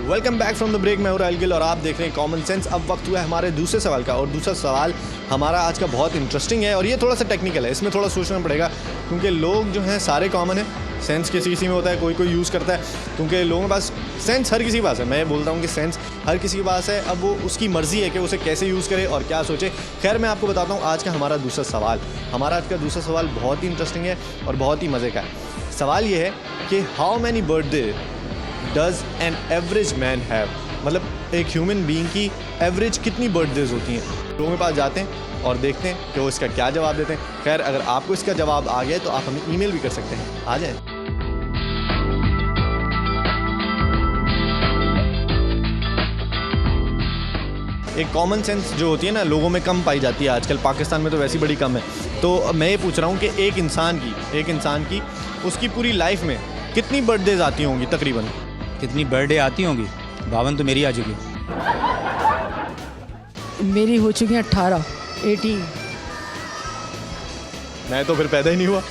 Welcome back from the break. मैं हूं राहुल गिल और आप देख रहे हैं कॉमन सेंस। अब वक्त हुआ है हमारे दूसरे सवाल का, और दूसरा सवाल हमारा आज का बहुत इंटरेस्टिंग है और ये थोड़ा सा टेक्निकल है। इसमें थोड़ा सोचना पड़ेगा क्योंकि लोग जो हैं सारे कॉमन है। सेंस किसी किसी में होता है, कोई कोई यूज़ करता है, क्योंकि लोगों के पास सेंस हर किसी के पास है। मैं बोलता हूँ कि सेंस हर किसी के पास है। अब वो उसकी मर्ज़ी है कि उसे कैसे यूज़ करे और क्या सोचे। खैर, मैं आपको बताता हूँ आज का हमारा दूसरा सवाल। हमारा आज का दूसरा सवाल बहुत ही इंटरेस्टिंग है और बहुत ही मज़े का है। सवाल ये है कि how many birthday does an average man have, मतलब एक ह्यूमन बीइंग की एवरेज कितनी बर्थडेज होती हैं। लोगों के पास जाते हैं और देखते हैं कि वो इसका क्या जवाब देते हैं। खैर, अगर आपको इसका जवाब आ गया तो आप हमें ईमेल भी कर सकते हैं। आ जाएं। एक कॉमन सेंस जो होती है ना, लोगों में कम पाई जाती है आजकल। पाकिस्तान में तो वैसी बड़ी कम है। तो मैं ये पूछ रहा हूँ कि एक इंसान की उसकी पूरी लाइफ में कितनी बर्थडेज आती होंगी तकरीबन? कितनी बर्थडे आती होंगी? 52 तो मेरी आ चुकी। मेरी हो चुकी हैं 18। मैं तो फिर पैदा ही नहीं हुआ।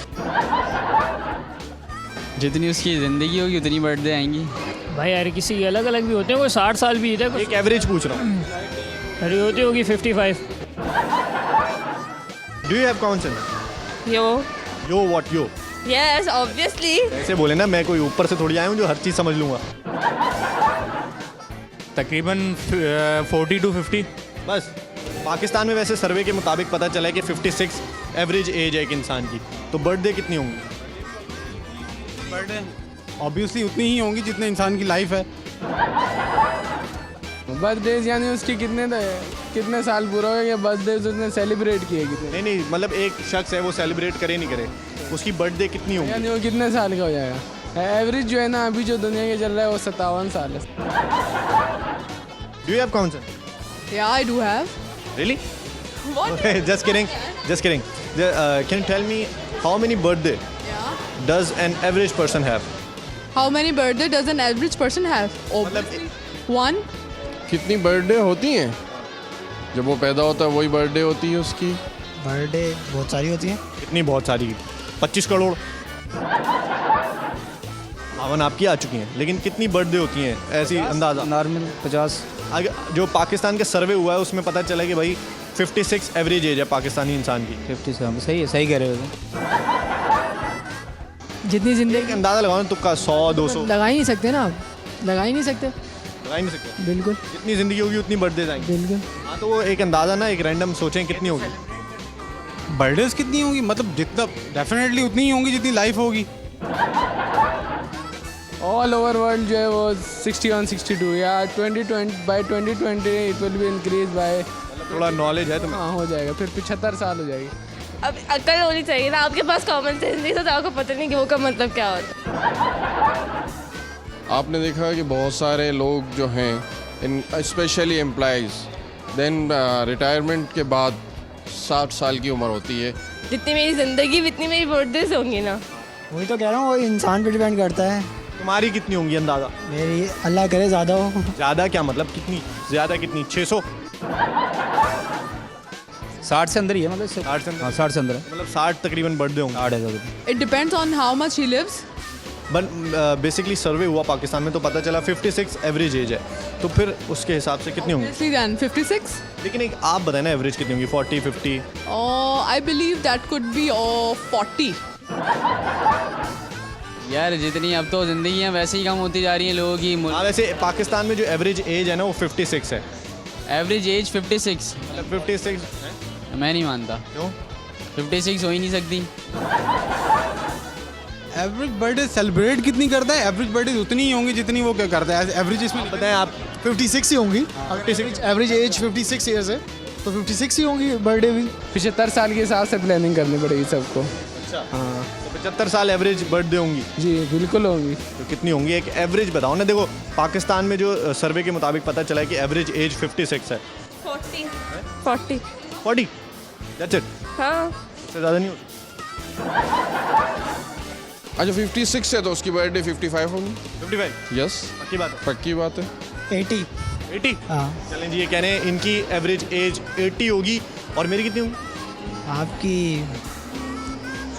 जितनी उसकी ज़िंदगी होगी उतनी बर्थडे आएंगी। भाई यार किसी के अलग अलग भी होते हैं, कोई 60 साल भी है, एक एवरेज पूछ रहा हूँ। अरे होती होगी 55। Do you have common sense? Yo. Yo what yo? Yes, obviously. ऐसे बोले ना, मैं कोई ऊपर से थोड़ी आया हूँ जो हर चीज़ समझ लूँगा। तकरीबन 40 to 50। बस। पाकिस्तान में वैसे सर्वे के मुताबिक पता चला है कि 56 एवरेज एज है एक इंसान की। तो बर्थडे कितनी होंगी? बर्थडे ऑब्वियसली उतनी ही होंगी जितने इंसान की लाइफ है। बर्थडेज यानी उसकी कितने साल पूरा हो गया, बर्थडेज उसने सेलिब्रेट किए कितने, नहीं, मतलब एक शख्स है वो सेलिब्रेट करे नहीं करे, उसकी बर्थडे कितनी होगी? यानी वो कितने साल का हो जाएगा। एवरेज जो है ना अभी जो दुनिया के चल रहा है वो 57 साल है। Do you have common sense? Yeah, I do have. Really? What? Just kidding. Can you tell me how many birthday Yeah. does an average person have? How many birthday does an average person have? मतलब One. कितनी birthday होती हैं? जब वो पैदा होता है वही बर्थडे होती है उसकी। बर्थडे बहुत सारी होती हैं। कितनी बहुत सारी? 25 करोड़। 52 आपकी आ चुकी हैं, लेकिन कितनी बर्थडे होती हैं ऐसी अंदाज़ा? नॉर्मल 50। जो पाकिस्तान का सर्वे हुआ है उसमें पता चला कि भाई 56 एवरेज एज है पाकिस्तानी इंसान की। 50 सही है, सही कह रहे हो। जितनी जिंदगी अंदाज़ा लगाओ ना, तुक्का 100 200 लगा ही नहीं सकते ना आप, लगा ही नहीं सकते। लगा ही नहीं सकते। बिल्कुल जितनी ज़िंदगी होगी उतनी बर्थडे आएंगी। बिल्कुल। हाँ, तो वो एक अंदाज़ा ना, एक रैंडम सोचें कितनी होगी। बर्थडेज कितनी होंगी, मतलब जितना डेफिनेटली उतनी ही होंगी जितनी लाइफ होगी। ऑल ओवर वर्ल्ड जो है वो 61 62 या 2020 by 2020 it will be increase by, थोड़ा नॉलेज है तुम्हें? हाँ हो जाएगा, फिर 75 साल हो जाएगी। अब अक्ल होनी चाहिए ना आपके पास, कॉमन सेंस नहीं तो आपको पता नहीं कि वो का मतलब क्या होता है। आपने देखा कि बहुत सारे लोग जो हैं इन स्पेशली एम्प्लॉइज़ देन रिटायरमेंट के बाद 60 साल की उम्र होती है। जितनी मेरी ज़िंदगी उतनी मेरी बर्थडेज होंगी ना। वही तो कह रहा हूँ, वो इंसान पे डिपेंड करता है। तुम्हारी कितनी होंगी अंदाज़ा? मेरी अल्लाह करे ज़्यादा हो। ज़्यादा क्या मतलब? कितनी ज़्यादा? कितनी? 600? 60 से अंदर ही है, मतलब 60 से अंदर? हाँ 60 से अंदर है। मतलब 60 तकरीबन बर्थडे होंगे। 60 है। It depends on how much he lives. But basically survey हुआ पाकिस्तान में तो पता चला 56 एवरेज एज है। तो फिर उसके हिसाब से कितनी होंगी? Obviously then 56. लेकिन एक आप बताए ना एवरेज कितनी होंगी? 40 50? I believe that could be 40. यार जितनी अब तो ज़िंदगियाँ वैसे ही कम होती जा रही हैं लोगों की। हाँ, वैसे पाकिस्तान में जो एवरेज एज है ना वो 56 है। Average age 56? मतलब 56 है? मैं नहीं मानता। क्यों? 56 हो ही नहीं सकती। एवरेज बर्थडे सेलिब्रेट कितनी करता है? एवरेज बर्थडे उतनी ही होंगी जितनी वो क्या करता है। एवरेज इसमें बताएं आप। 56 ही होंगी। एवरेज एज 56 ईयर्स है तो 56 ही होंगी बर्थडे भी। 75 साल के हिसाब से प्लानिंग करनी पड़ेगी सबको। अच्छा, हाँ तो 75 साल एवरेज बर्थडे होंगी। जी बिल्कुल होंगी। तो कितनी होंगी? एक एवरेज बताओ ना। देखो, पाकिस्तान में जो सर्वे के मुताबिक पता चला है कि एवरेज एज 56 है। 40. 40? That's it? हाँ. इससे ज़्यादा नहीं होती? अच्छा 56 है तो उसकी बर्थडे 55 होगी। 55? यस, पक्की बात है? पक्की बात है। 80। 80? हाँ। चलें जी, ये कह रहे हैं इनकी एवरेज एज 80 होगी। और मेरी कितनी होगी? आपकी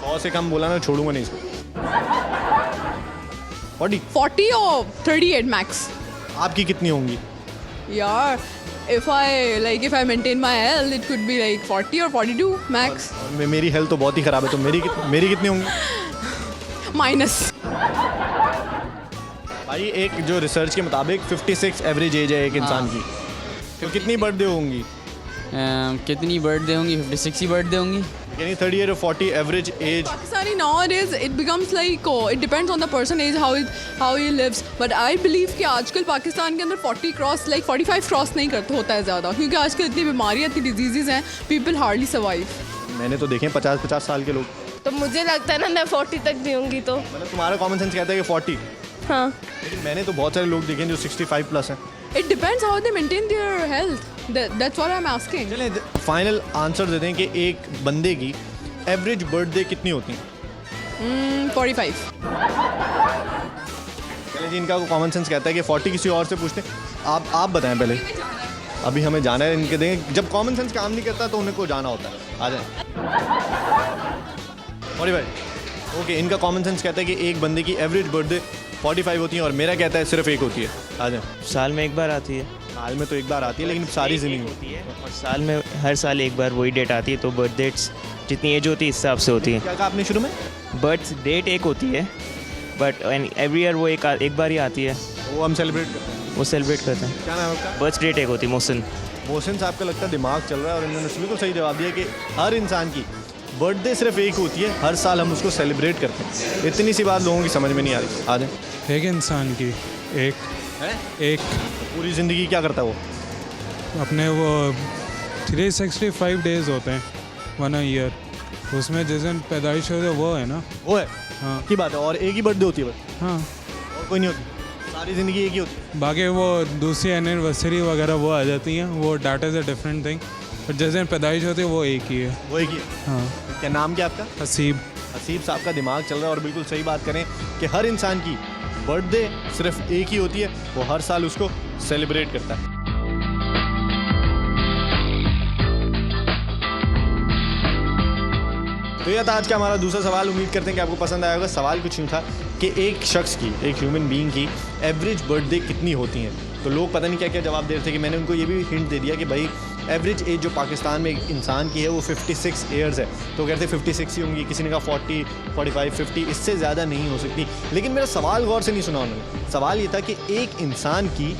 100 से कम बोला ना, छोड़ूंगा नहीं इसको। 40? 40 or 38 max. आपकी कितनी होंगी? यार if I maintain my health, it could be like 40 or 42 max. और मेरी हेल्थ तो बहुत ही ख़राब है, तो मेरी कितनी होंगी? Minus. भाई एक जो रिसर्च के मुताबिक 56 एवरेज एज है एक इंसान की, तो कितनी बर्थडे होंगी? कितनी बर्थडे होंगी? 56 ही बर्थडे होंगी। यानी 30 or 40 average age. Pakistani nowadays it becomes like it depends on the person age how he lives. But I believe कि आजकल पाकिस्तान के अंदर 40 क्रॉस like 45 क्रॉस नहीं करता होता है ज़्यादा, क्योंकि आजकल इतनी बीमारियाँ इतनी डिजीजेज हैं, people hardly survive. मैंने तो देखे 50 साल के लोग। तो मुझे लगता है ना मैं 40 तक भी होंगी तो। मतलब तुम्हारा कॉमन सेंस कहता है कि 40, हाँ। लेकिन मैंने तो बहुत सारे लोग देखे हैं जो 65 प्लस हैं। It depends how they maintain their health. That's what I'm asking. चलें फाइनल आंसर देते हैं कि एक बंदे की एवरेज बर्थडे कितनी होती है? 45. चलें जी, इनका कॉमन सेंस कहता है कि 40। किसी और से पूछते हैं, आप बताएं पहले। अभी हमें जाना है, इनके देंगे। जब कॉमन सेंस काम नहीं करता तो उन्हें को जाना होता है। आ जाए और भाई ओके, इनका कॉमन सेंस कहता है कि एक बंदे की एवरेज बर्थडे 45 होती है, और मेरा कहता है सिर्फ एक होती है। आ जाए। साल में एक बार आती है। साल में तो एक बार आती है, लेकिन सारी ज़िंदगी होती है, और साल में हर साल एक बार वही डेट आती है, तो बर्थ डेट्स जितनी एज होती है इस हिसाब से होती है। क्या कहा आपने शुरू में? बर्थ डेट एक होती है, बट एवरी ईयर वो एक बार ही आती है, वो हम सेलिब्रेट करते हैं। वो सेलिब्रेट करते हैं। क्या नाम है आपका? बर्थ डेट एक होती है। मोहसिन साहब का लगता है दिमाग चल रहा है, और इन्होंने बिल्कुल सही जवाब दिया कि हर इंसान की बर्थडे सिर्फ एक होती है, हर साल हम उसको सेलिब्रेट करते हैं। इतनी सी बात लोगों की समझ में नहीं आ रही। आ जाए। एक इंसान की एक पूरी ज़िंदगी क्या करता है वो? अपने वो 365 डेज होते हैं 1 ईयर, उसमें जिस दिन पैदाइश होती है वो है ना। वो है, हाँ की बात है। और एक ही बर्थडे होती है बस, हाँ, और कोई नहीं होती, सारी ज़िंदगी एक ही होती है। बाकी वो दूसरी एनिवर्सरी वगैरह वो आ जाती हैं, वो data is a different thing, पर जिस दिन पैदाइश होती है वो एक ही है। वो एक ही है। हाँ। क्या नाम क्या आपका? हसीब। हसीब साहब का दिमाग चल रहा है, और बिल्कुल सही बात करें कि हर इंसान की बर्थडे सिर्फ एक ही होती है, वो हर साल उसको सेलिब्रेट करता है। तो यह था आज का हमारा दूसरा सवाल। उम्मीद करते हैं कि आपको पसंद आया होगा। सवाल कुछ यूँ था कि एक शख्स की, एक ह्यूमन बीइंग की एवरेज बर्थडे कितनी होती हैं। तो लोग पता नहीं क्या क्या जवाब दे रहे थे, कि मैंने उनको ये भी हिंट दे दिया कि भाई एवरेज एज जो पाकिस्तान में एक इंसान की है वो 56 ईयर्स है। तो कहते 56 ही होंगी, किसी ने कहा 40, 45, 50, इससे ज़्यादा नहीं हो सकती। लेकिन मेरा सवाल गौर से नहीं सुना उन्होंने। सवाल ये था कि एक इंसान की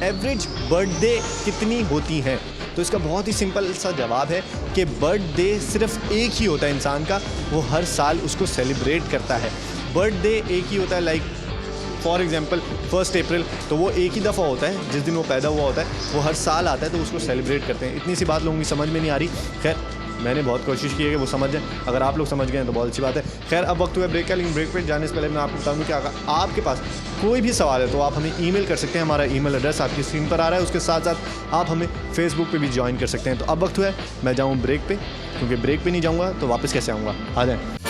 एवरेज बर्थडे कितनी होती हैं। तो इसका बहुत ही सिंपल सा जवाब है कि बर्थडे सिर्फ एक ही होता है इंसान का, वो हर साल उसको सेलिब्रेट करता है। बर्थडे एक ही होता है, लाइक फॉर एग्जांपल 1 अप्रैल, तो वो एक ही दफ़ा होता है, जिस दिन वो पैदा हुआ होता है, वो हर साल आता है, तो उसको सेलिब्रेट करते हैं। इतनी सी बात लोगों की समझ में नहीं आ रही। खैर मैंने बहुत कोशिश की है कि वो समझ जाएं। अगर आप लोग समझ गए हैं तो बहुत अच्छी बात है। खैर अब वक्त हुआ ब्रेक का, लेकिन ब्रेक पे जाने से पहले मैं आपको बताऊँ कि अगर आपके पास कोई भी सवाल है तो आप हमें ईमेल कर सकते हैं। हमारा ईमेल एड्रेस आपकी स्क्रीन पर आ रहा है। उसके साथ साथ आप हमें फेसबुक पे भी ज्वाइन कर सकते हैं। तो अब वक्त हुआ है मैं जाऊँ ब्रेक पे, क्योंकि ब्रेक पे नहीं जाऊँगा तो वापस कैसे आऊँगा। आ जाएँ।